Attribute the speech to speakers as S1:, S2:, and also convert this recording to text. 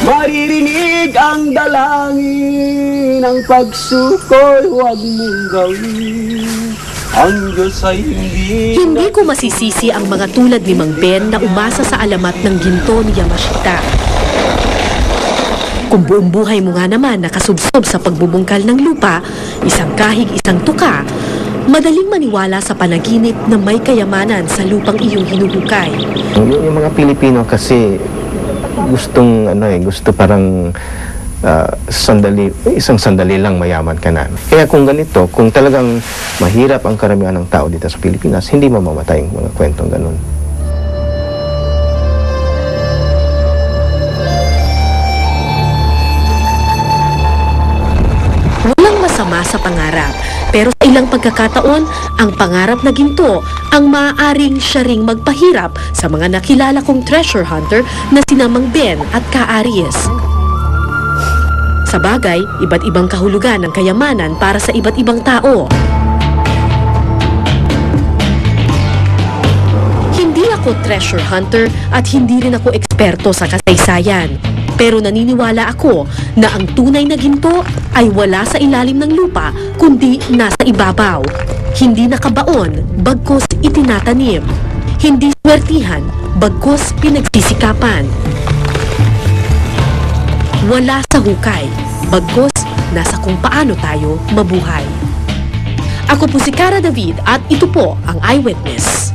S1: Maririnig ang dalangin ng pagsukoy, huwag mong gawin. Ang Diyos ay
S2: Hindi ko masisisi ang mga tulad ni Mang Ben na umasa sa alamat ng ginto ni Yamashita. Kung buong buhay mo nga naman nakasubsob sa pagbubungkal ng lupa, isang kahig, isang tuka, madaling maniwala sa panaginip na may kayamanan sa lupang iyong hinuhukay.
S3: Yung mga Pilipino kasi gusto parang isang sandali lang mayaman ka na. Kaya kung ganito, kung talagang mahirap ang karamihan ng tao dito sa Pilipinas, hindi mamamatay yung mga kwentong ganun.
S2: Walang masama sa pangarap, pero sa ilang pagkakataon, ang pangarap na ginto ang maaaring siya ring magpahirap sa mga nakilala kong treasure hunter na sina Mang Ben at Ka Aries. Sa bagay, iba't ibang kahulugan ng kayamanan para sa iba't ibang tao. Hindi ako treasure hunter at hindi rin ako eksperto sa kasaysayan. Pero naniniwala ako na ang tunay na ginto ay wala sa ilalim ng lupa kundi nasa ibabaw. Hindi nakabaon, bagkus itinatanim. Hindi swertihan, bagkus pinagsisikapan. Wala sa hukay, bagkus nasa kung paano tayo mabuhay. Ako po si Cara David at ito po ang Eyewitness.